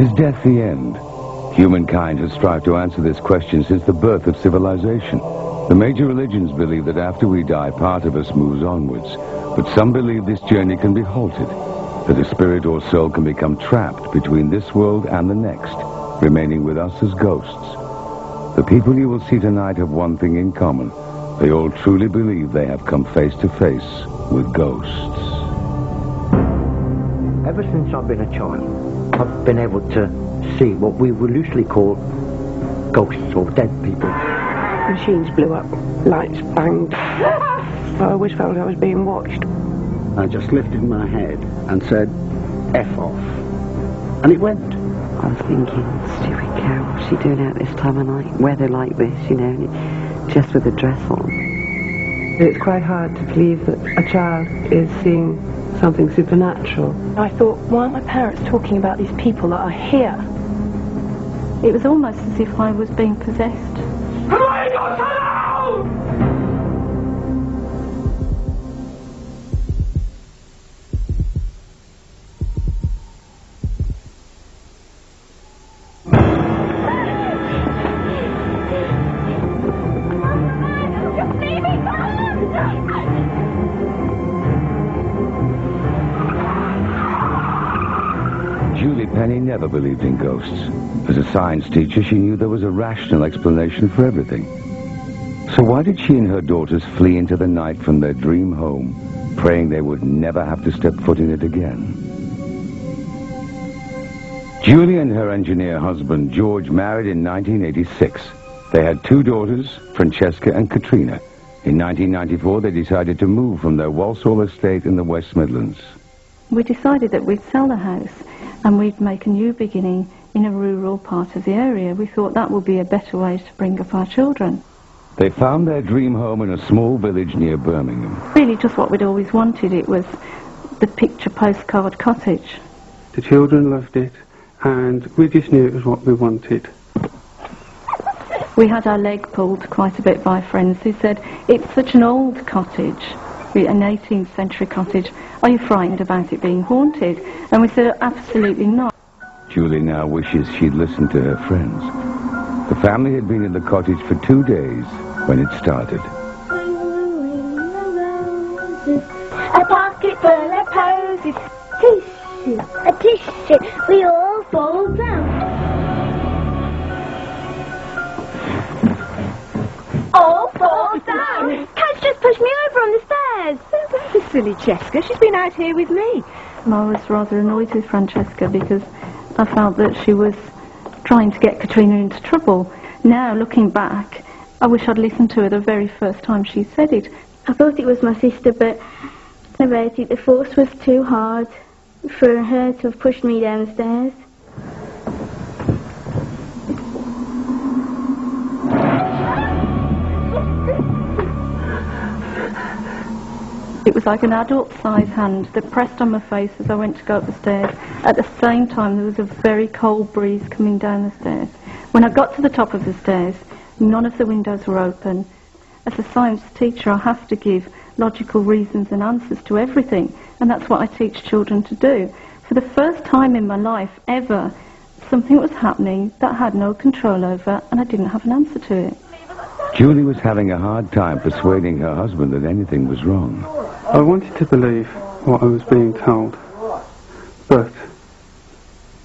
Is death the end? Humankind has strived to answer this question since the birth of civilization. The major religions believe that after we die, part of us moves onwards. But some believe this journey can be halted, that a spirit or soul can become trapped between this world and the next, remaining with us as ghosts. The people you will see tonight have one thing in common. They all truly believe they have come face to face with ghosts. Ever since I've been a child, I've been able to see what we would loosely call ghosts or dead people. Machines blew up, lights banged. I always felt I was being watched. I just lifted my head and said, F off. And it went. I was thinking, stupid cow, what's she doing out this time of night? Weather like this, you know, just with a dress on. It's quite hard to believe that a child is seeing something supernatural. I thought, why aren't my parents talking about these people that are here? It was almost as if I was being possessed. Julie Penny never believed in ghosts. As a science teacher, she knew there was a rational explanation for everything. So why did she and her daughters flee into the night from their dream home, praying they would never have to step foot in it again? Julie and her engineer husband, George, married in 1986. They had two daughters, Francesca and Katrina. In 1994, they decided to move from their Walsall estate in the West Midlands. We decided that we'd sell the house and we'd make a new beginning in a rural part of the area. We thought that would be a better way to bring up our children. They found their dream home in a small village near Birmingham. Really just what we'd always wanted. It was the picture postcard cottage. The children loved it, and we just knew it was what we wanted. We had our leg pulled quite a bit by friends who said, it's such an old cottage, an 18th century cottage. Are you frightened about it being haunted? And we said, absolutely not. Julie now wishes she'd listened to her friends. The family had been in the cottage for 2 days when it started. A pocket full of posies, tissue, a tissue, we all fall down. All fall down. Cat's just pushed me over on the stairs. That's a silly Cheska. She's been out here with me. I was rather annoyed with Francesca because I felt that she was trying to get Katrina into trouble. Now, looking back, I wish I'd listened to her the very first time she said it. I thought it was my sister, but about it, the force was too hard for her to have pushed me down the stairs. It was like an adult-sized hand that pressed on my face as I went to go up the stairs. At the same time, there was a very cold breeze coming down the stairs. When I got to the top of the stairs, none of the windows were open. As a science teacher, I have to give logical reasons and answers to everything, and that's what I teach children to do. For the first time in my life ever, something was happening that I had no control over, and I didn't have an answer to it. Julie was having a hard time persuading her husband that anything was wrong. I wanted to believe what I was being told, but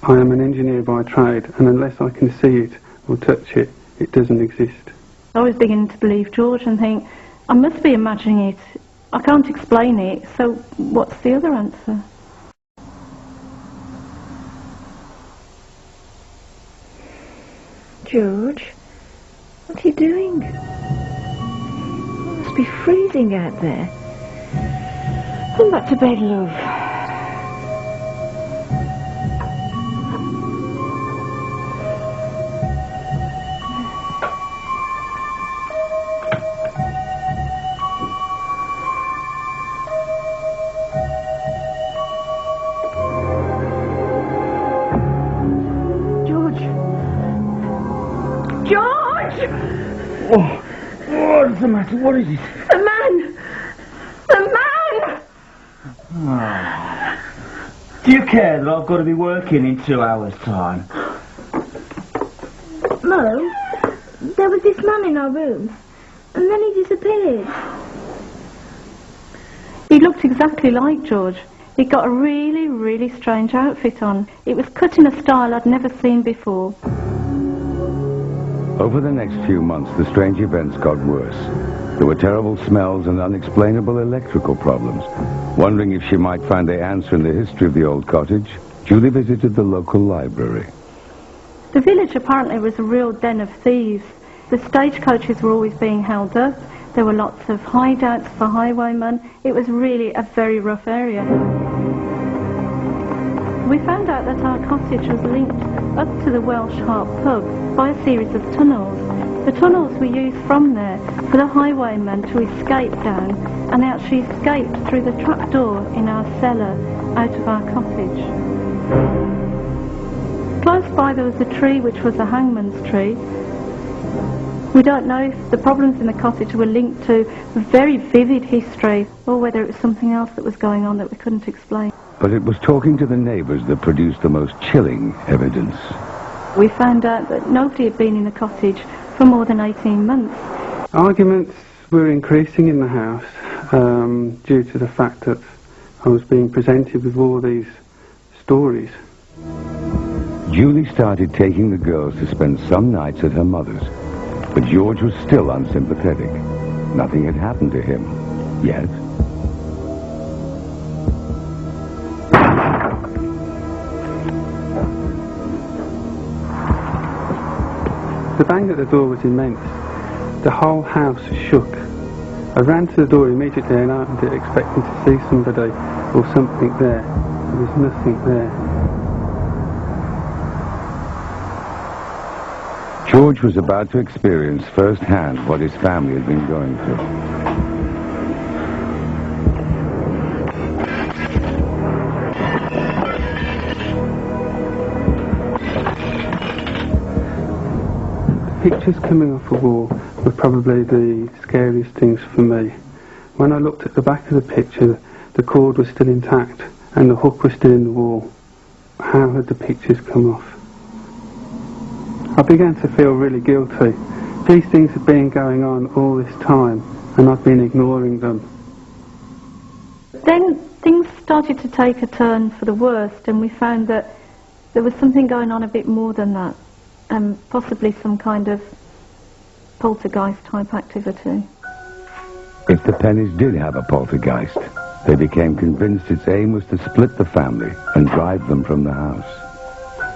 I am an engineer by trade, and unless I can see it or touch it, it doesn't exist. I was beginning to believe George and think, I must be imagining it. I can't explain it, so what's the other answer? George, what are you doing? It must be freezing out there. Come back to bed, love. What's the matter? What is it? The man! The man! Oh. Do you care that I've got to be working in 2 hours' time? Mo, there was this man in our room, and then he disappeared. He looked exactly like George. He'd got a really, really strange outfit on. It was cut in a style I'd never seen before. Over the next few months, the strange events got worse. There were terrible smells and unexplainable electrical problems. Wondering if she might find the answer in the history of the old cottage, Julie visited the local library. The village apparently was a real den of thieves. The stagecoaches were always being held up. There were lots of hideouts for highwaymen. It was really a very rough area. We found out that our cottage was linked up to the Welsh Harp pub by a series of tunnels. The tunnels were used from there for the highwaymen to escape down, and they actually escaped through the trapdoor in our cellar out of our cottage. Close by there was a tree which was a hangman's tree. We don't know if the problems in the cottage were linked to a very vivid history or whether it was something else that was going on that we couldn't explain. But it was talking to the neighbours that produced the most chilling evidence. We found out that nobody had been in the cottage for more than 18 months. Arguments were increasing in the house due to the fact that I was being presented with all these stories. Julie started taking the girls to spend some nights at her mother's, but George was still unsympathetic. Nothing had happened to him, yet. The bang at the door was immense. The whole house shook. I ran to the door immediately and opened it, expecting to see somebody or something there. There was nothing there. George was about to experience firsthand what his family had been going through. Pictures coming off the wall were probably the scariest things for me. When I looked at the back of the picture, the cord was still intact and the hook was still in the wall. How had the pictures come off? I began to feel really guilty. These things had been going on all this time and I'd been ignoring them. Then things started to take a turn for the worst, and we found that there was something going on a bit more than that. Possibly some kind of poltergeist type activity. If the Pennies did have a poltergeist, they became convinced its aim was to split the family and drive them from the house.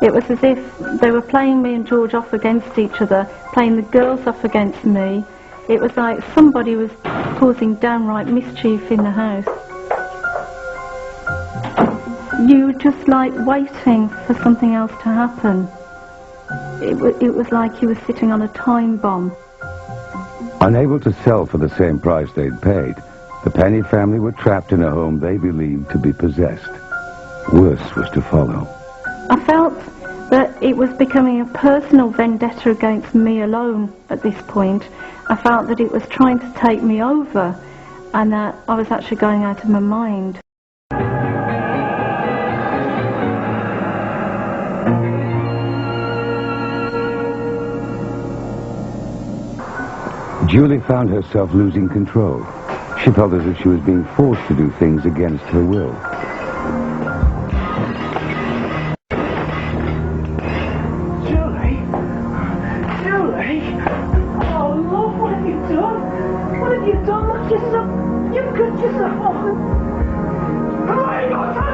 It was as if they were playing me and George off against each other, playing the girls off against me. It was like somebody was causing downright mischief in the house. You were just like waiting for something else to happen. It was like he was sitting on a time bomb. Unable to sell for the same price they'd paid, the Penny family were trapped in a home they believed to be possessed. Worse was to follow. I felt that it was becoming a personal vendetta against me alone at this point. I felt that it was trying to take me over and that I was actually going out of my mind. Julie found herself losing control. She felt as if she was being forced to do things against her will. Julie? Julie? Oh, Lord, what have you done? What have you done? Look yourself. You've cut yourself off. Who are you got alone?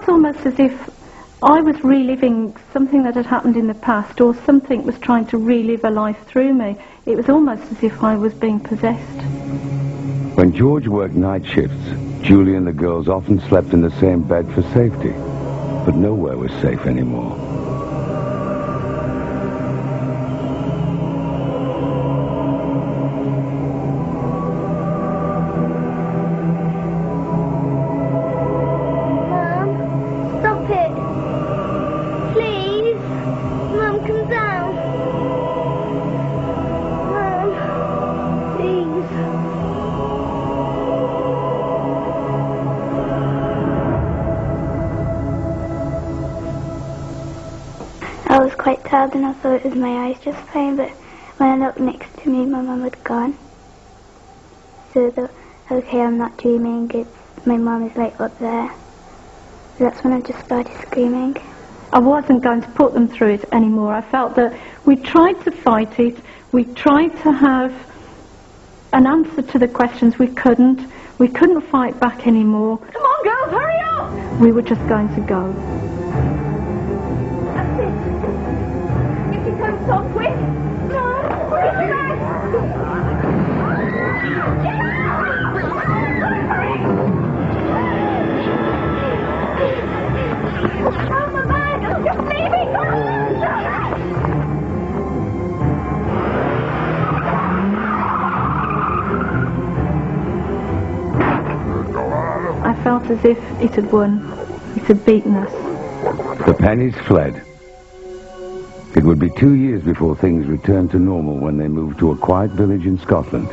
Almost as if I was reliving something that had happened in the past, or something was trying to relive a life through me. It was almost as if I was being possessed. When George worked night shifts, Julie and the girls often slept in the same bed for safety, but nowhere was safe anymore. I was quite tired and I thought it was my eyes just fine, but when I looked next to me, my mum had gone. So I thought, okay, I'm not dreaming, my mum is like up there. So that's when I just started screaming. I wasn't going to put them through it anymore. I felt that we tried to fight it, we tried to have an answer to the questions. We couldn't fight back anymore. Come on, girls, hurry up! We were just going to go. That's it. If you come so quick. No, where's your eyes? Oh, my bag! Just leave me! I felt as if it had won. It had beaten us. The pennies fled. It would be 2 years before things returned to normal when they moved to a quiet village in Scotland.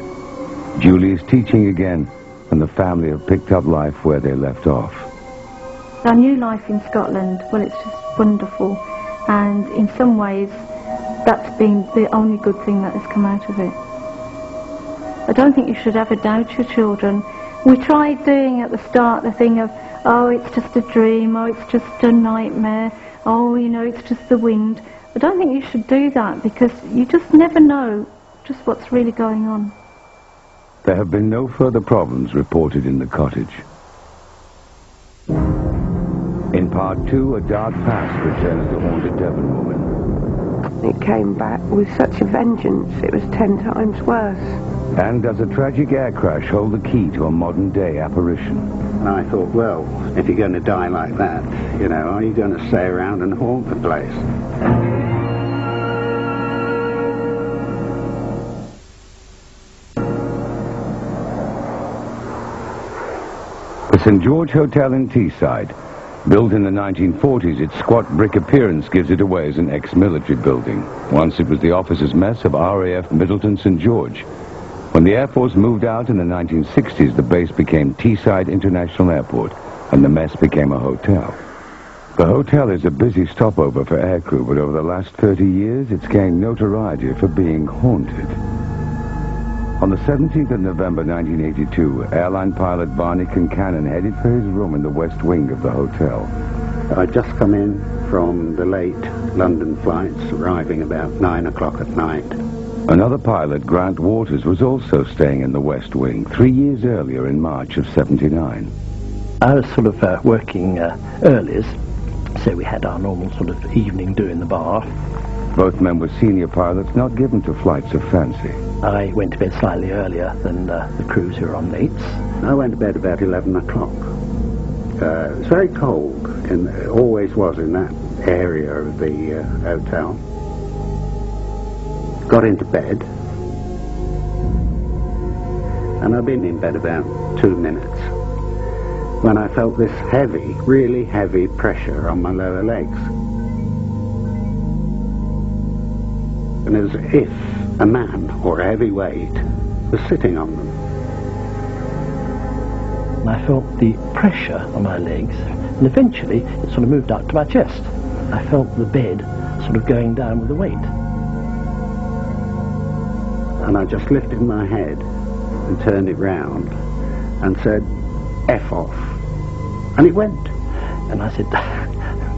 Julie is teaching again, and the family have picked up life where they left off. Our new life in Scotland, well, it's just wonderful. And in some ways, that's been the only good thing that has come out of it. I don't think you should ever doubt your children. We tried doing at the start the thing of, oh, it's just a dream, oh, it's just a nightmare, oh, you know, it's just the wind. I don't think you should do that because you just never know just what's really going on. There have been no further problems reported in the cottage. In part 2, a dark past returns to haunt a Devon woman. It came back with such a vengeance, it was 10 times worse. And does a tragic air crash hold the key to a modern-day apparition? And I thought, well, if you're going to die like that, you know, are you going to stay around and haunt the place? The St. George Hotel in Teesside. Built in the 1940s, its squat brick appearance gives it away as an ex-military building. Once it was the officers' mess of RAF Middleton St. George. When the Air Force moved out in the 1960s, the base became Teesside International Airport, and the mess became a hotel. The hotel is a busy stopover for aircrew, but over the last 30 years, it's gained notoriety for being haunted. On the 17th of November 1982, airline pilot Barney Concannon headed for his room in the west wing of the hotel. I'd just come in from the late London flights, arriving about 9 o'clock at night. Another pilot, Grant Waters, was also staying in the West Wing 3 years earlier in March of '79. I was sort of working earlies, so we had our normal sort of evening do in the bar. Both men were senior pilots, not given to flights of fancy. I went to bed slightly earlier than the crews who were on lates. I went to bed about 11 o'clock. It was very cold, and it always was in that area of the hotel. Got into bed, and I'd been in bed about 2 minutes when I felt this heavy, really heavy pressure on my lower legs. And as if a man or a heavy weight was sitting on them. And I felt the pressure on my legs, and eventually it sort of moved up to my chest. I felt the bed sort of going down with the weight. And I just lifted my head and turned it round and said, F off. And it went. And I said,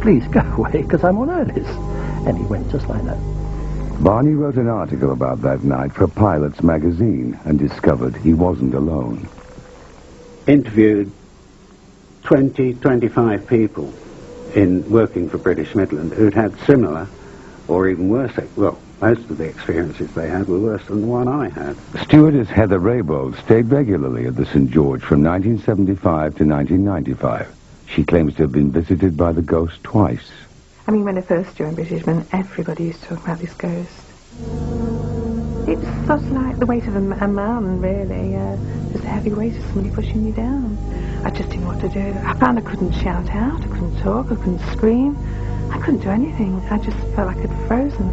please go away, because I'm on earlies. And he went just like that. Barney wrote an article about that night for Pilot's magazine and discovered he wasn't alone. Interviewed 20, 25 people in working for British Midland who'd had similar or even worse, well, most of the experiences they had were worse than the one I had. Stewardess Heather Raybould stayed regularly at the St. George from 1975 to 1995. She claims to have been visited by the ghost twice. I mean, when I first joined British Men, everybody used to talk about this ghost. It's sort of like the weight of a man, really. Just a heavy weight of somebody pushing you down. I just didn't know what to do. I found I couldn't shout out, I couldn't talk, I couldn't scream. I couldn't do anything. I just felt like I'd frozen.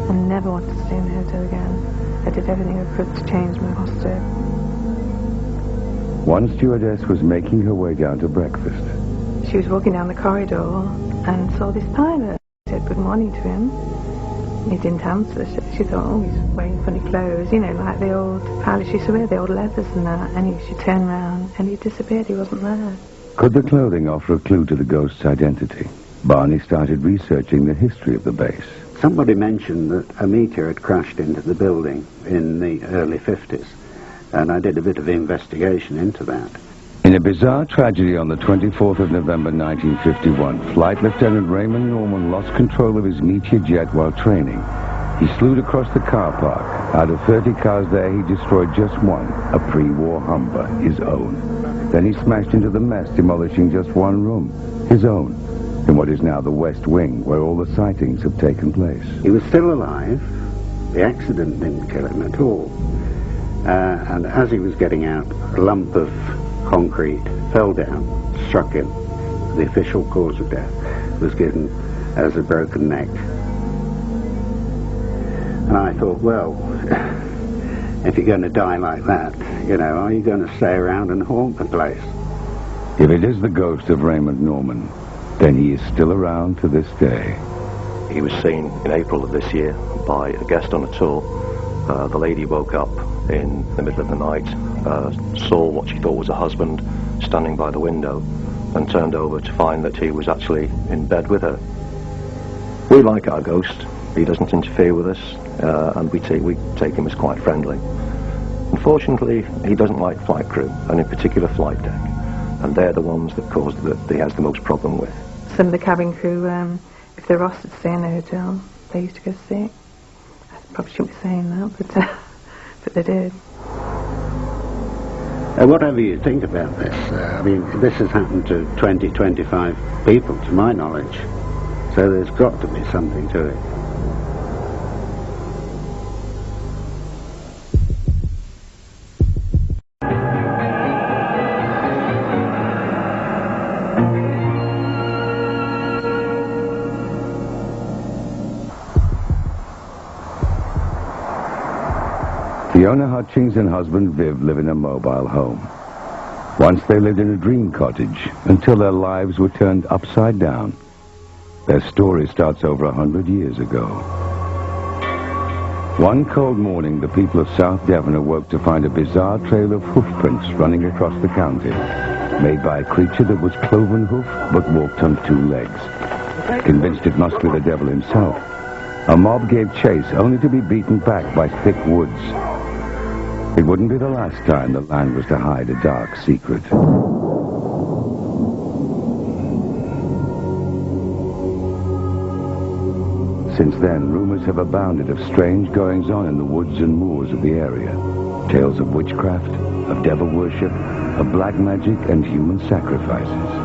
I never wanted to stay in the hotel again. I did everything I could to change my posture. One stewardess was making her way down to breakfast. She was walking down the corridor and saw this pilot. said good morning to him. He didn't answer. She thought, oh, he's wearing funny clothes, you know, like the old pilots used to wear, the old leathers and that. And she turned round and he disappeared. He wasn't there. Could the clothing offer a clue to the ghost's identity? Barney started researching the history of the base. Somebody mentioned that a meteor had crashed into the building in the early 50s, and I did a bit of investigation into that. In a bizarre tragedy on the 24th of November 1951, Flight Lieutenant Raymond Norman lost control of his Meteor jet while training. He slewed across the car park. Out of 30 cars there, he destroyed just one, a pre-war Humber, his own. Then he smashed into the mess, demolishing just one room, his own, in what is now the West Wing, where all the sightings have taken place. He was still alive. The accident didn't kill him at all. And as he was getting out, a lump of concrete fell down, struck him. The official cause of death was given as a broken neck. And I thought, well, if you're going to die like that, you know, are you going to stay around and haunt the place? If it is the ghost of Raymond Norman, then he is still around to this day. He was seen in April of this year by a guest on a tour. The lady woke up in the middle of the night, saw what she thought was a husband standing by the window, and turned over to find that he was actually in bed with her. We like our ghost. He doesn't interfere with us, and we take him as quite friendly. Unfortunately, he doesn't like flight crew, and in particular flight deck, and they're the ones that he has the most problem with. Some of the cabin crew, if they're rostered to stay in the hotel, they used to go sick. I probably shouldn't be saying that, but they did. Whatever you think about this, I mean, this has happened to 20, 25 people, to my knowledge. So there's got to be something to it. Fiona Hutchings and husband Viv live in a mobile home. Once they lived in a dream cottage until their lives were turned upside down. Their story starts over 100 years ago. One cold morning, the people of South Devon awoke to find a bizarre trail of hoofprints running across the county, made by a creature that was cloven hoofed but walked on two legs. Convinced it must be the devil himself, a mob gave chase only to be beaten back by thick woods. It wouldn't be the last time the land was to hide a dark secret. Since then, rumors have abounded of strange goings-on in the woods and moors of the area. Tales of witchcraft, of devil worship, of black magic and human sacrifices.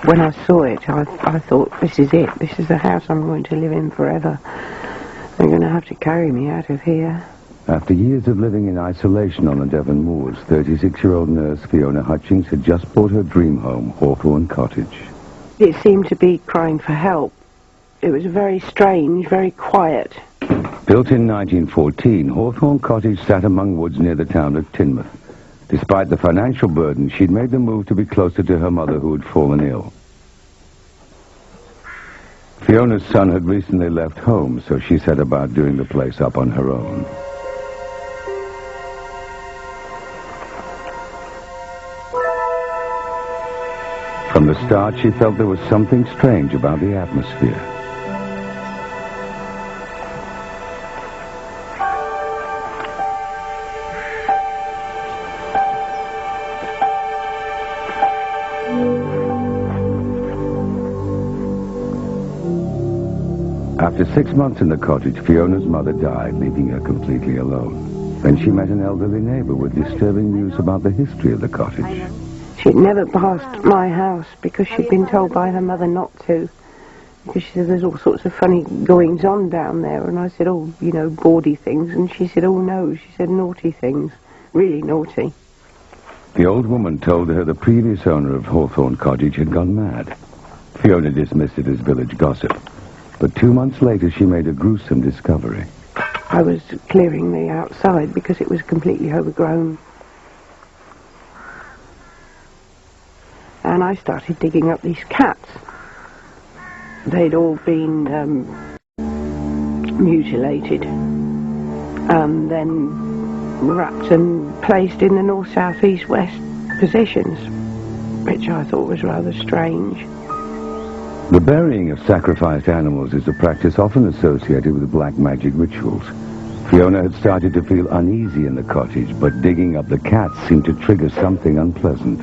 When I saw it, I thought, this is it. This is the house I'm going to live in forever. They're going to have to carry me out of here. After years of living in isolation on the Devon moors, 36-year-old nurse Fiona Hutchings had just bought her dream home, Hawthorne Cottage. It seemed to be crying for help. It was very strange, very quiet. Built in 1914, Hawthorne Cottage sat among woods near the town of Teignmouth. Despite the financial burden, she'd made the move to be closer to her mother who had fallen ill. Fiona's son had recently left home, so she set about doing the place up on her own. From the start, she felt there was something strange about the atmosphere. After 6 months in the cottage, Fiona's mother died, leaving her completely alone. Then she met an elderly neighbor with disturbing news about the history of the cottage. She'd never passed my house because she'd been told by her mother not to. Because she said there's all sorts of funny goings-on down there. And I said, oh, you know, bawdy things. And she said, oh, no. She said naughty things. Really naughty. The old woman told her the previous owner of Hawthorne Cottage had gone mad. Fiona dismissed it as village gossip. But 2 months later, she made a gruesome discovery. I was clearing the outside because it was completely overgrown and I started digging up these cats. They'd all been mutilated and then wrapped and placed in the north, south, east, west positions, which I thought was rather strange. The burying of sacrificed animals is a practice often associated with black magic rituals. Fiona had started to feel uneasy in the cottage, but digging up the cats seemed to trigger something unpleasant.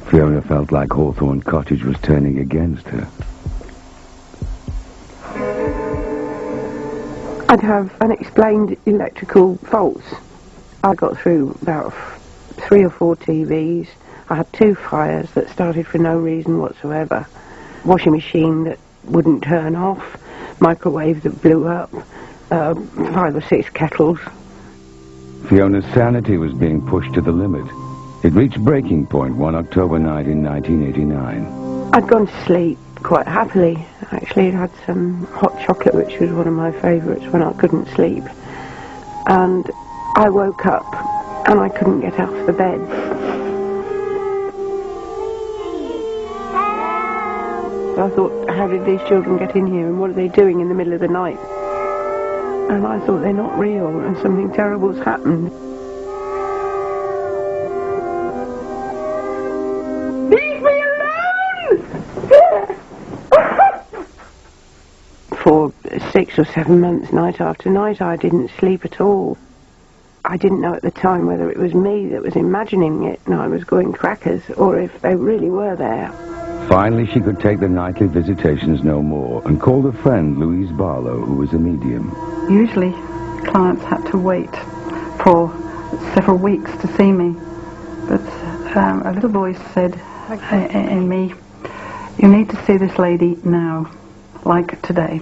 Fiona felt like Hawthorne Cottage was turning against her. I'd have unexplained electrical faults. I got through about 3 or 4 TVs. I had 2 fires that started for no reason whatsoever. Washing machine that wouldn't turn off. Microwave that blew up. 5 or 6 kettles. Fiona's sanity was being pushed to the limit. It reached breaking point one October night in 1989. I'd gone to sleep quite happily. Actually, I'd had some hot chocolate, which was one of my favourites when I couldn't sleep. And I woke up and I couldn't get off the bed. So I thought, how did these children get in here and what are they doing in the middle of the night? And I thought, they're not real and something terrible's happened. Leave me alone! For 6 or 7 months, night after night, I didn't sleep at all. I didn't know at the time whether it was me that was imagining it and I was going crackers, or if they really were there. Finally, she could take the nightly visitations no more and called a friend, Louise Barlow, who was a medium. Usually, clients had to wait for several weeks to see me, but a little voice said in me, "You need to see this lady now, like today."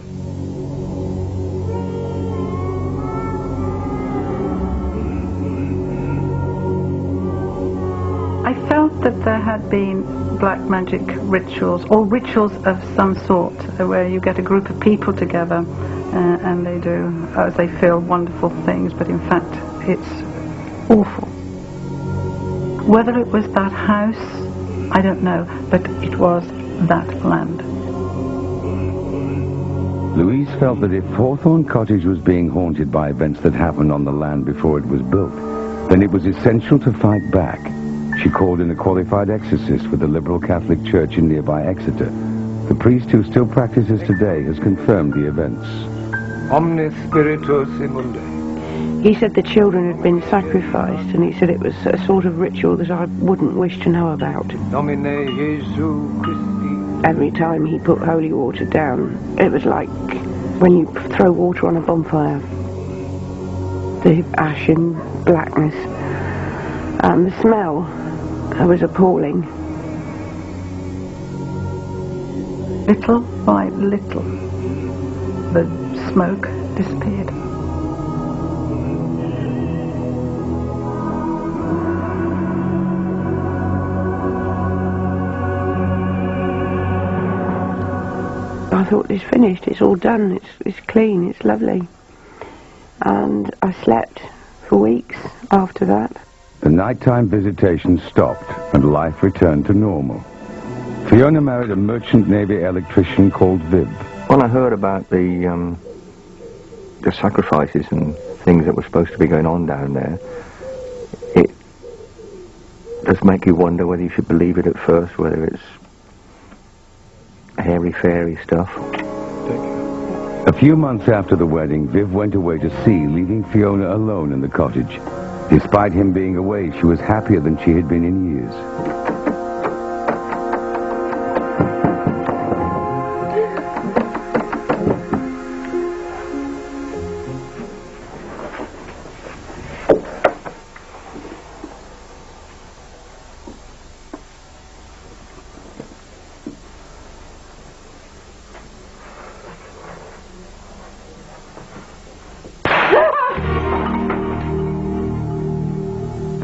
I felt that there had been black magic rituals, or rituals of some sort, where you get a group of people together and they do, they feel wonderful things, but in fact it's awful. Whether it was that house, I don't know, but it was that land. Louise felt that if Hawthorne Cottage was being haunted by events that happened on the land before it was built, then it was essential to fight back. She called in a qualified exorcist with the Liberal Catholic Church in nearby Exeter. The priest who still practices today has confirmed the events. Omnis spiritus immundi. He said the children had been sacrificed, and he said it was a sort of ritual that I wouldn't wish to know about. Domine Jesu Christi. Every time he put holy water down, it was like when you throw water on a bonfire. The ash and blackness. And the smell was appalling. Little by little, the smoke disappeared. I thought, it's finished, it's all done, it's clean, it's lovely. And I slept for weeks after that. The nighttime visitations stopped and life returned to normal. Fiona married a merchant navy electrician called Viv. When I heard about the sacrifices and things that were supposed to be going on down there, it does make you wonder whether you should believe it at first, whether it's airy-fairy stuff. A few months after the wedding, Viv went away to sea, leaving Fiona alone in the cottage. Despite him being away, she was happier than she had been in years.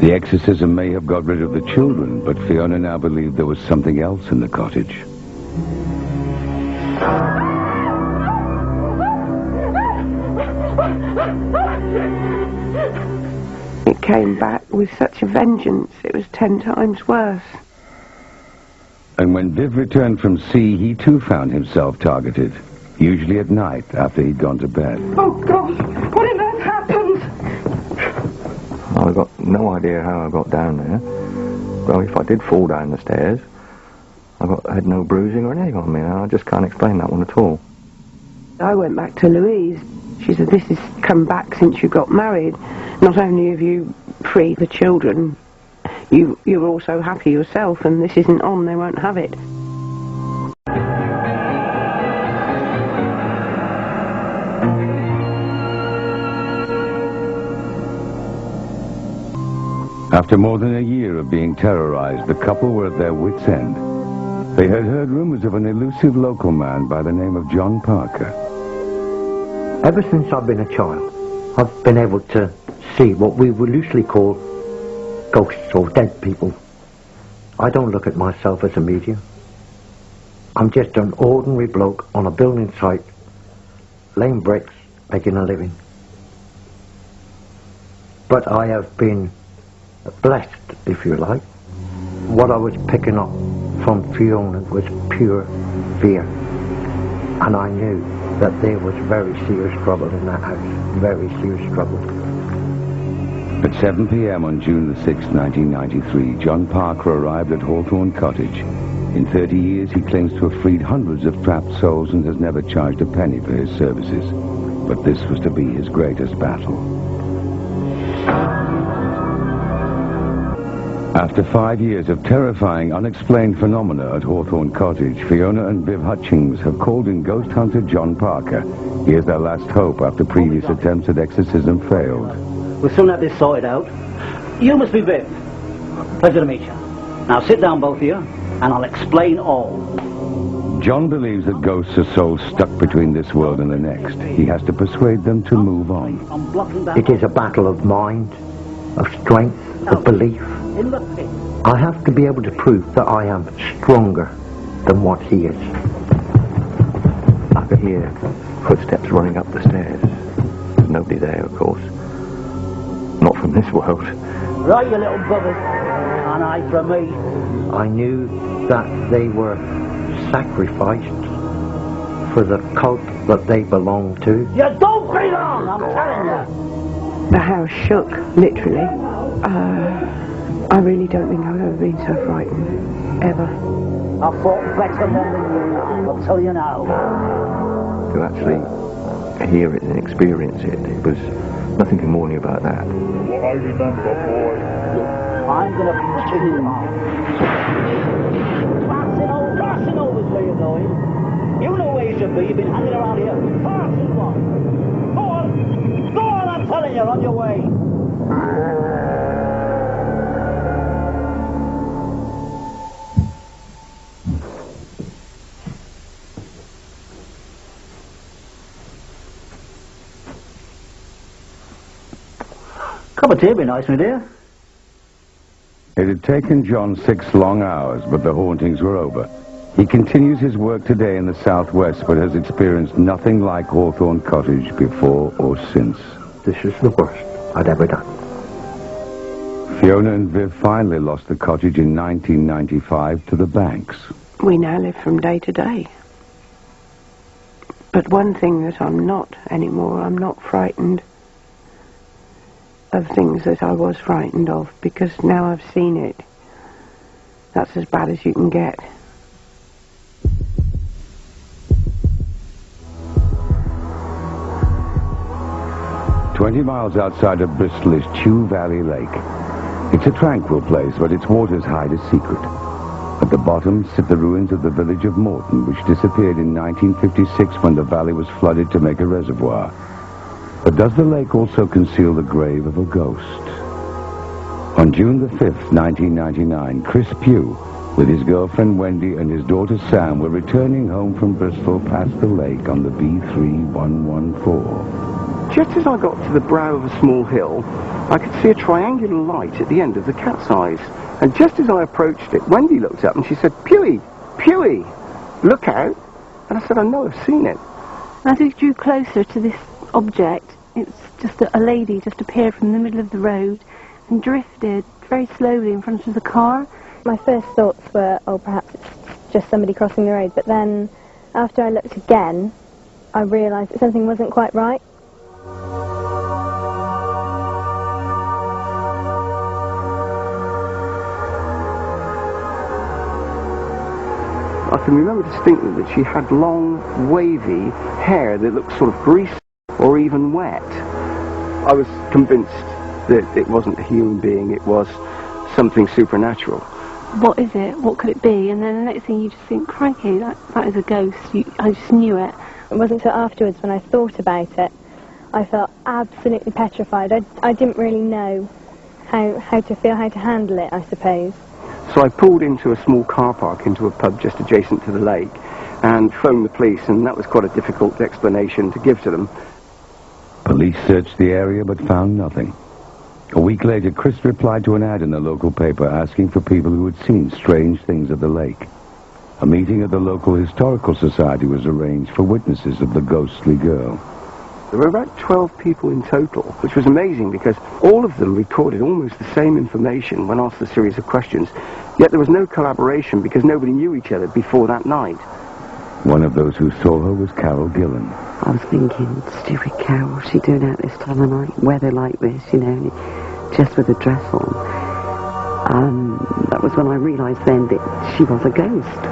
The exorcism may have got rid of the children, but Fiona now believed there was something else in the cottage. It came back with such a vengeance, it was 10 times worse. And when Viv returned from sea, he too found himself targeted, usually at night after he'd gone to bed. Oh, God! What on earth happened? I've got no idea how I got down there. Well, if I did fall down the stairs, I had no bruising or anything on me. I just can't explain that one at all. I went back to Louise. She said, this has come back since you got married. Not only have you freed the children, you're also happy yourself, and this isn't on, they won't have it. After more than a year of being terrorized, the couple were at their wits' end. They had heard rumors of an elusive local man by the name of John Parker. Ever since I've been a child, I've been able to see what we would loosely call ghosts or dead people. I don't look at myself as a medium. I'm just an ordinary bloke on a building site, laying bricks, making a living. But I have been blessed, if you like. What I was picking up from Fiona was pure fear. And I knew that there was very serious trouble in that house. Very serious trouble. At 7 p.m. on June the 6th, 1993, John Parker arrived at Hawthorne Cottage. In 30 years, he claims to have freed hundreds of trapped souls and has never charged a penny for his services. But this was to be his greatest battle. After 5 years of terrifying, unexplained phenomena at Hawthorne Cottage, Fiona and Viv Hutchings have called in ghost hunter John Parker. He is their last hope after previous attempts at exorcism failed. We'll soon have this sorted out. You must be Viv. Pleasure to meet you. Now sit down, both of you, and I'll explain all. John believes that ghosts are souls stuck between this world and the next. He has to persuade them to move on. It is a battle of mind, of strength, of belief. I have to be able to prove that I am stronger than what he is. I could hear footsteps running up the stairs. There's nobody there, of course. Not from this world. Right, you little buggers. An eye for me. I knew that they were sacrificed for the cult that they belonged to. You don't belong, I'm telling you. The house shook, literally. I really don't think I've ever been so frightened. Ever. I fought better men than you, I'll tell you now. To actually hear it and experience it, it was nothing to warn you about that. What I remember, boy. I'm gonna kill you now. Blasting over is where you're going. You know where you should be, you've been hanging around here far too long. Go on, I'm telling you, on your way. Cup of tea would be nice, my dear. It had taken John 6 long hours, but the hauntings were over. He continues his work today in the southwest, but has experienced nothing like Hawthorne Cottage before or since. This is the worst I'd ever done. Fiona and Viv finally lost the cottage in 1995 to the banks. We now live from day to day. But one thing that I'm not anymore, I'm not frightened of things that I was frightened of, because now I've seen it. That's as bad as you can get. "20 miles outside of Bristol is Chew Valley Lake. It's a tranquil place, but its waters hide a secret. At the bottom sit the ruins of the village of Morton, which disappeared in 1956 when the valley was flooded to make a reservoir. But does the lake also conceal the grave of a ghost? On June the 5th, 1999, Chris Pugh, with his girlfriend Wendy and his daughter Sam, were returning home from Bristol past the lake on the B3114. just as I got to the brow of a small hill, I could see a triangular light at the end of the cat's eyes. And just as I approached it, Wendy looked up and she said, "Pewey, Pewey, look out." And I said, "I know, I've seen it." As we drew closer to this object, it's just a lady just appeared from the middle of the road and drifted very slowly in front of the car. My first thoughts were, oh, perhaps it's just somebody crossing the road. But then, after I looked again, I realised that something wasn't quite right. I can remember distinctly that she had long, wavy hair that looked sort of greasy or even wet. I was convinced that it wasn't a human being, it was something supernatural. What is it? What could it be? And then the next thing you just think, crikey, that is a ghost. I just knew it. It wasn't until afterwards when I thought about it, I felt absolutely petrified. I didn't really know how to feel, how to handle it, I suppose. So I pulled into a small car park into a pub just adjacent to the lake and phoned the police, and that was quite a difficult explanation to give to them. Police searched the area but found nothing. A week later, Chris replied to an ad in the local paper asking for people who had seen strange things at the lake. A meeting at the local historical society was arranged for witnesses of the ghostly girl. There were about 12 people in total, which was amazing because all of them recorded almost the same information when asked a series of questions, yet there was no collaboration because nobody knew each other before that night. One of those who saw her was Carol Gillen. I was thinking, stupid cow, what's she doing out this time of night? Weather like this, you know, just with a dress on. That was when I realised then that she was a ghost.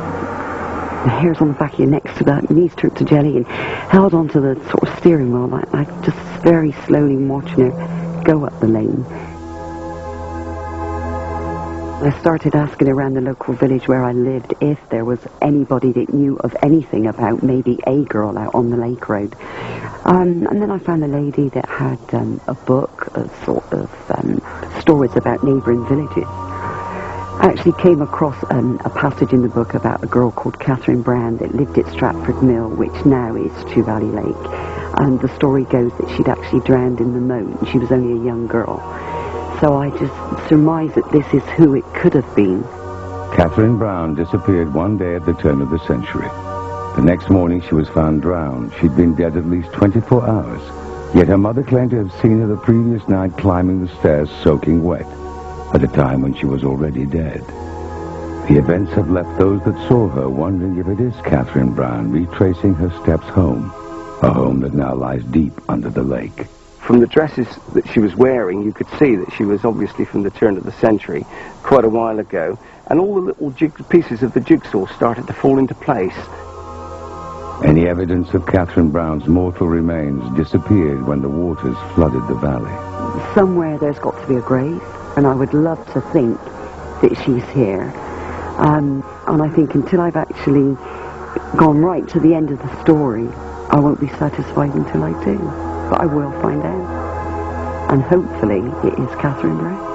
The hairs on the back of your neck stood out, your knees turned to jelly, and held onto the sort of steering wheel, like just very slowly watching her go up the lane. I started asking around the local village where I lived if there was anybody that knew of anything about maybe a girl out on the lake road. And then I found a lady that had a book of sort of stories about neighbouring villages. I actually came across a passage in the book about a girl called Catherine Brown that lived at Stratford Mill, which now is Chew Valley Lake. And the story goes that she'd actually drowned in the moat, and she was only a young girl. So I just surmise that this is who it could have been. Catherine Brown disappeared one day at the turn of the century. The next morning she was found drowned. She'd been dead at least 24 hours. Yet her mother claimed to have seen her the previous night climbing the stairs soaking wet, at a time when she was already dead. The events have left those that saw her wondering if it is Catherine Brown retracing her steps home, a home that now lies deep under the lake. From the dresses that she was wearing, you could see that she was obviously from the turn of the century, quite a while ago, and all the little pieces of the jigsaw started to fall into place. Any evidence of Catherine Brown's mortal remains disappeared when the waters flooded the valley. Somewhere there's got to be a grave, and I would love to think that she's here. And I think until I've actually gone right to the end of the story, I won't be satisfied until I do. But I will find out. And hopefully it is Catherine Brown.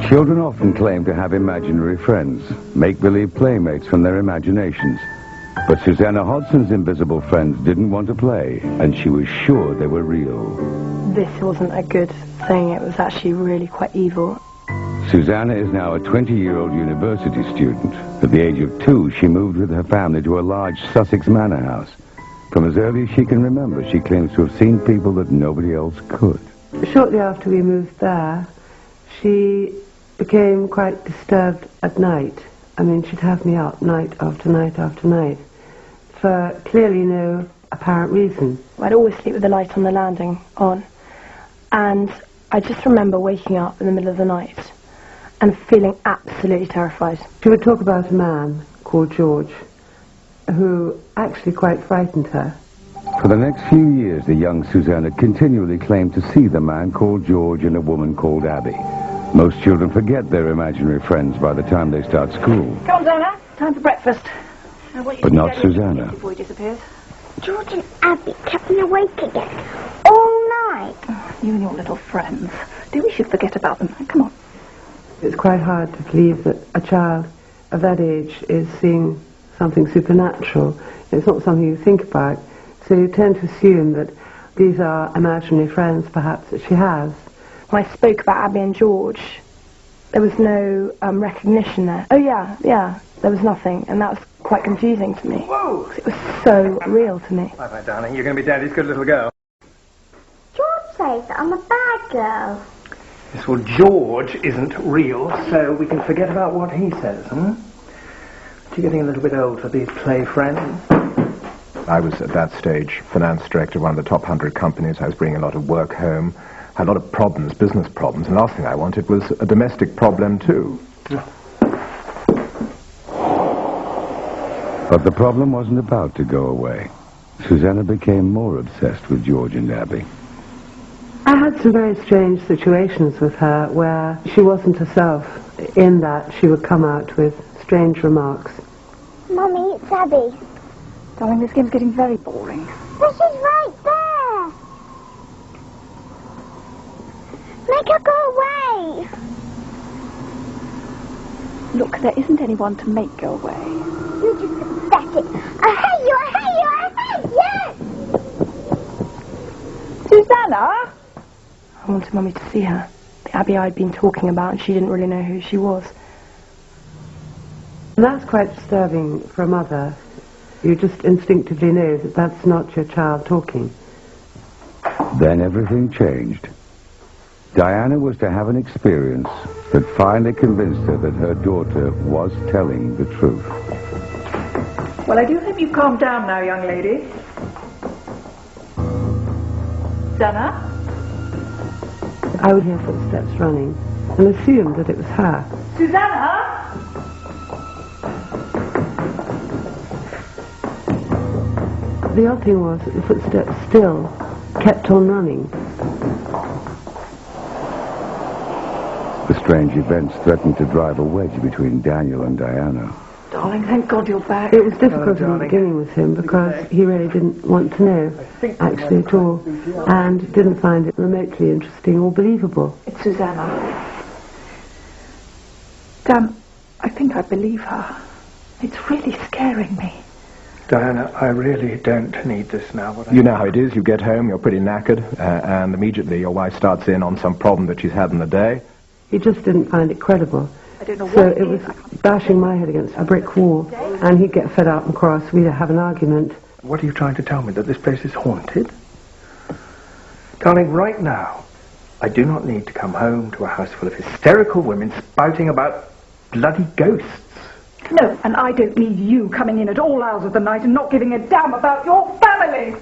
Children often claim to have imaginary friends, make-believe playmates from their imaginations. But Susanna Hodson's invisible friends didn't want to play, and she was sure they were real. This wasn't a good thing, it was actually really quite evil. Susanna is now a 20-year-old university student. At the age of 2, she moved with her family to a large Sussex manor house. From as early as she can remember, she claims to have seen people that nobody else could. Shortly after we moved there, she became quite disturbed at night. I mean, she'd have me up night after night after night for clearly no apparent reason. I'd always sleep with the light on the landing on, and I just remember waking up in the middle of the night and feeling absolutely terrified. She would talk about a man called George who actually quite frightened her. For the next few years, the young Susanna continually claimed to see the man called George and a woman called Abby. Most children forget their imaginary friends by the time they start school. Come on, Susanna. Time for breakfast. But not Susanna. Before he disappears. George and Abby kept me awake again all night. You and your little friends. Do we should forget about them? Come on. It's quite hard to believe that a child of that age is seeing something supernatural. It's not something you think about, so you tend to assume that these are imaginary friends, perhaps, that she has. When I spoke about Abby and George, there was no recognition there. Oh, yeah, there was nothing, and that was quite confusing to me. Whoa! It was so real to me. Bye-bye, darling. You're going to be Daddy's good little girl. George says that I'm a bad girl. Yes, well, George isn't real, so we can forget about what he says, You're getting a little bit old for these play friends. I was, at that stage, finance director of one of the top 100 companies. I was bringing a lot of work home, had a lot of problems, business problems, and the last thing I wanted was a domestic problem, too. But the problem wasn't about to go away. Susanna became more obsessed with George and Abby. I had some very strange situations with her where she wasn't herself, in that she would come out with strange remarks. Mummy, it's Abby. Darling, this game's getting very boring. But she's right there. Make her go away. Look, there isn't anyone to make go away. You just pathetic. I hate you, I hate you, I hate you! Susanna? I wanted Mummy to see her. The Abby I'd been talking about, and she didn't really know who she was. And that's quite disturbing for a mother. You just instinctively know that that's not your child talking. Then everything changed. Diana was to have an experience that finally convinced her that her daughter was telling the truth. Well, I do hope you've calmed down now, young lady. Susanna? I would hear footsteps running and assumed that it was her. Susanna? The odd thing was that the footsteps still kept on running. The strange events threatened to drive a wedge between Daniel and Diana. Darling, thank God you're back. It was difficult in the beginning with him because he really didn't want to know, actually, at all, and didn't find it remotely interesting or believable. It's Susanna. Dan, I think I believe her. It's really scaring me. Diana, I really don't need this now. You know how it is. You get home, you're pretty knackered, and immediately your wife starts in on some problem that she's had in the day. He just didn't find it credible. I don't know So what it was bashing my head against a brick wall, and he'd get fed up and cross. We'd have an argument. What are you trying to tell me, that this place is haunted? Darling, right now, I do not need to come home to a house full of hysterical women spouting about bloody ghosts. No, and I don't need you coming in at all hours of the night and not giving a damn about your family.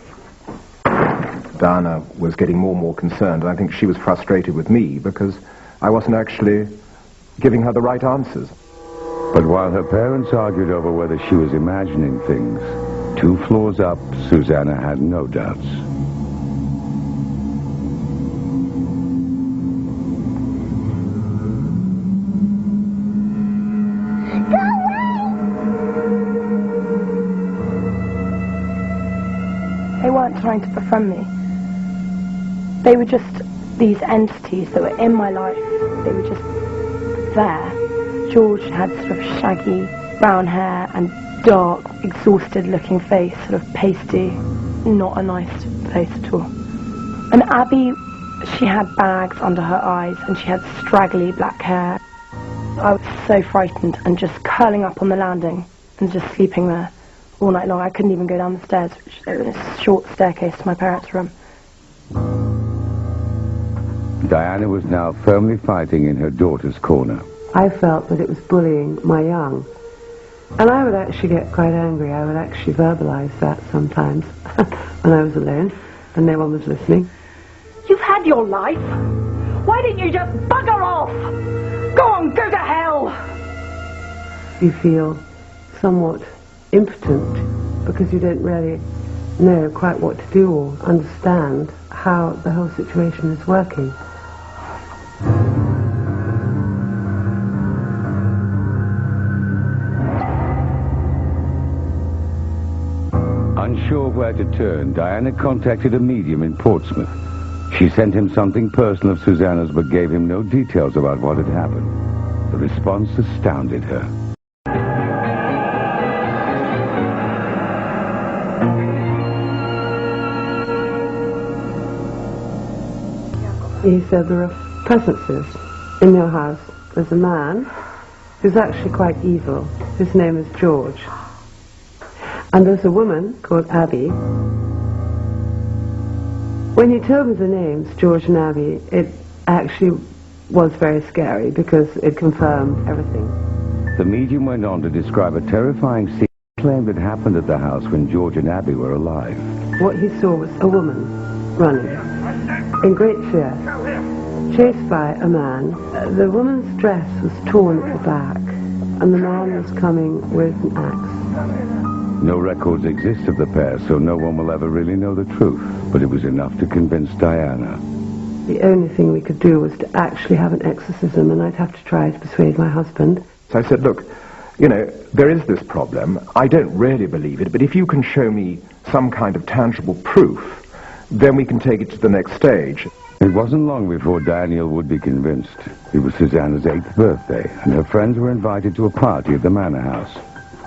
Diana was getting more and more concerned, and I think she was frustrated with me because I wasn't actually giving her the right answers. But while her parents argued over whether she was imagining things, 2 floors up, Susanna had no doubts. They weren't trying to befriend me. They were just these entities that were in my life. They were just there. George had sort of shaggy brown hair and dark, exhausted-looking face, sort of pasty, not a nice face at all. And Abby, she had bags under her eyes and she had straggly black hair. I was so frightened and just curling up on the landing and just sleeping there all night long. I couldn't even go down the stairs, which there was a short staircase to my parents' room. Diana was now firmly fighting in her daughter's corner. I felt that it was bullying my young. And I would actually get quite angry. I would actually verbalize that sometimes when I was alone and no one was listening. You've had your life. Why didn't you just bugger off? Go on, go to hell! You feel somewhat impotent because you don't really know quite what to do or understand how the whole situation is working. Unsure where to turn, Diana contacted a medium in Portsmouth. She sent him something personal of Susanna's but gave him no details about what had happened. The response astounded her. He said there are presences in your house. There's a man who's actually quite evil. His name is George. And there's a woman called Abby. When you told me the names, George and Abby, it actually was very scary because it confirmed everything. The medium went on to describe a terrifying scene he claimed had happened at the house when George and Abby were alive. What he saw was a woman running in great fear, chased by a man. The woman's dress was torn at the back, and the man was coming with an axe. No records exist of the pair, so no one will ever really know the truth, but it was enough to convince Diana. The only thing we could do was to actually have an exorcism, and I'd have to try to persuade my husband. So I said, look, you know, there is this problem. I don't really believe it, but if you can show me some kind of tangible proof, then we can take it to the next stage. It wasn't long before Daniel would be convinced. It was Susanna's 8th birthday, and her friends were invited to a party at the manor house.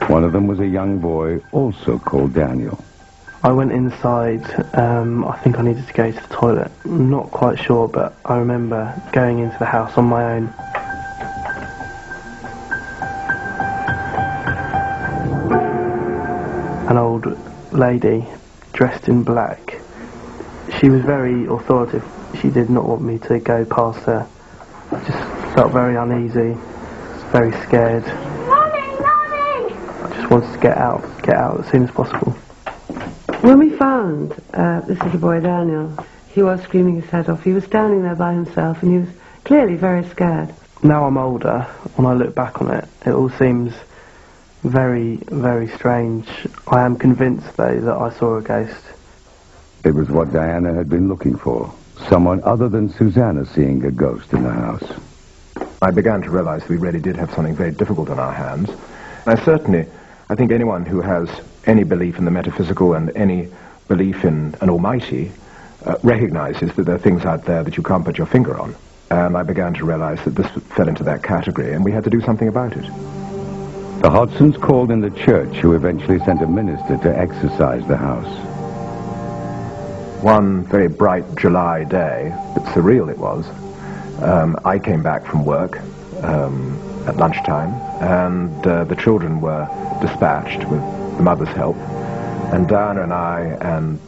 One of them was a young boy, also called Daniel. I went inside. I think I needed to go to the toilet. I'm not quite sure, but I remember going into the house on my own. An old lady dressed in black. She was very authoritative. She did not want me to go past her. I just felt very uneasy, very scared. I just wanted to get out as soon as possible. When we found this little boy, Daniel, he was screaming his head off. He was standing there by himself, and he was clearly very scared. Now I'm older, when I look back on it, it all seems very, very strange. I am convinced, though, that I saw a ghost. It was what Diana had been looking for. Someone other than Susanna seeing a ghost in the house. I began to realize we really did have something very difficult on our hands. And I think anyone who has any belief in the metaphysical and any belief in an almighty recognizes that there are things out there that you can't put your finger on. And I began to realize that this fell into that category, and we had to do something about it. The Hodgsons called in the church, who eventually sent a minister to exorcise the house. One very bright July day, but surreal it was, I came back from work at lunchtime, and the children were dispatched with the mother's help, and Diana and I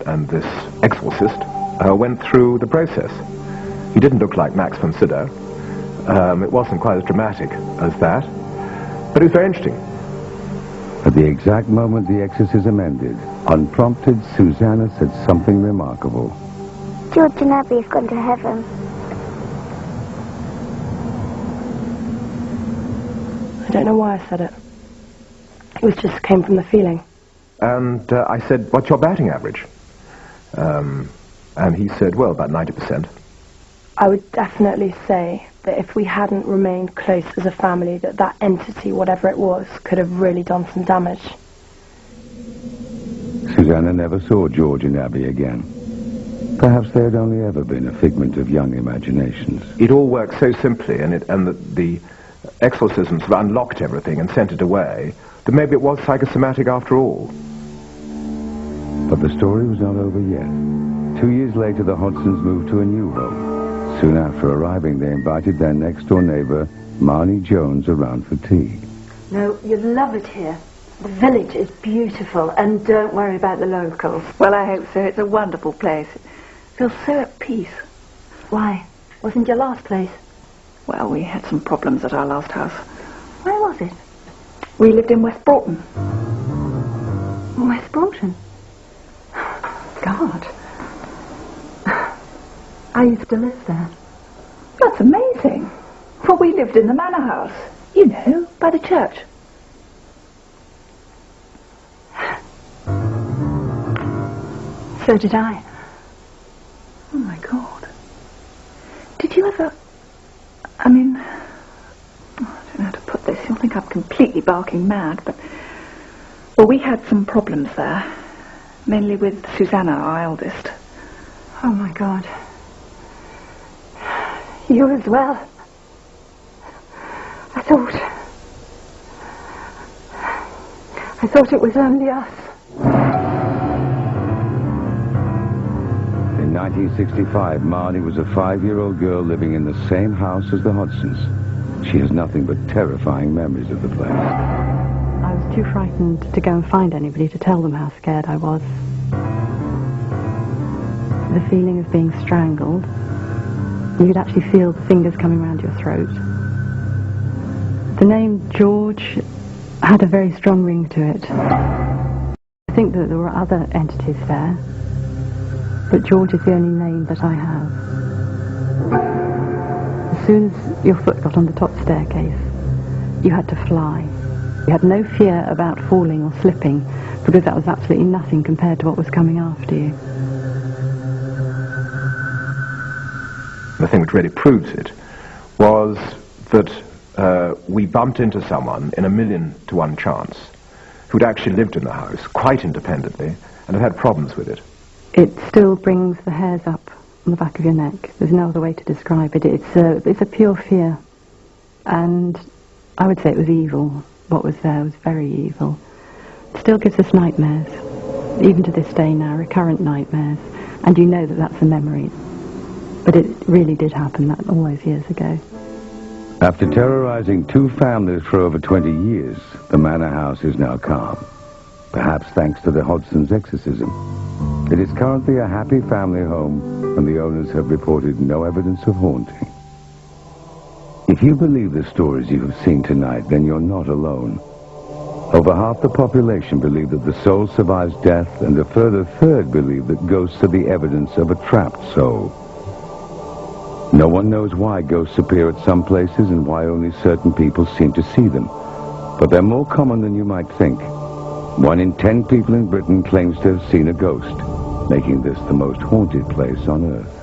and this exorcist went through the process. He didn't look like Max von Sydow. It wasn't quite as dramatic as that, but it was very interesting. At the exact moment the exorcism ended, unprompted, Susanna said something remarkable. George and Abby have gone to heaven. I don't know why I said it. It was just came from the feeling. And I said, what's your batting average? And he said, well, about 90%. I would definitely say that if we hadn't remained close as a family, that entity, whatever it was, could have really done some damage. Susanna never saw George and Abby again. Perhaps they had only ever been a figment of young imaginations. It all worked so simply, and the exorcisms have unlocked everything and sent it away, that maybe it was psychosomatic after all. But the story was not over yet. 2 years later, the Hodgsons moved to a new home. Soon after arriving, they invited their next-door neighbor, Marnie Jones, around for tea. No, you'd love it here. The village is beautiful, and don't worry about the locals. Well, I hope so. It's a wonderful place. It feels so at peace. Why? Wasn't your last place? Well, we had some problems at our last house. Where was it? We lived in West Broughton. West Broughton? God. I used to live there. That's amazing. Well, We lived in the manor house, you know, by the church. So did I. Oh my God. Did you ever... I mean... I don't know how to put this. You'll think I'm completely barking mad, but... Well, we had some problems there. Mainly with Susanna, our eldest. Oh my God. You as well. I thought it was only us. In 1965, Marnie was a 5-year-old girl living in the same house as the Hodsons. She has nothing but terrifying memories of the place. I was too frightened to go and find anybody to tell them how scared I was. The feeling of being strangled. You could actually feel the fingers coming around your throat. The name George had a very strong ring to it. I think that there were other entities there, but George is the only name that I have. As soon as your foot got on the top staircase, you had to fly. You had no fear about falling or slipping, because that was absolutely nothing compared to what was coming after you. The thing which really proves it was that we bumped into someone in 1,000,000 to 1 chance who'd actually lived in the house quite independently and had had problems with it. It still brings the hairs up on the back of your neck. There's no other way to describe it. It's a pure fear. And I would say it was evil. What was there was very evil. It still gives us nightmares. Even to this day now, recurrent nightmares. And you know that that's a memory. But it really did happen all those years ago. After terrorizing 2 families for over 20 years, the manor house is now calm. Perhaps thanks to the Hodson's exorcism. It is currently a happy family home, and the owners have reported no evidence of haunting. If you believe the stories you have seen tonight, then you're not alone. Over half the population believe that the soul survives death, and a further third believe that ghosts are the evidence of a trapped soul. No one knows why ghosts appear at some places and why only certain people seem to see them. But they're more common than you might think. 1 in 10 people in Britain claims to have seen a ghost, making this the most haunted place on Earth.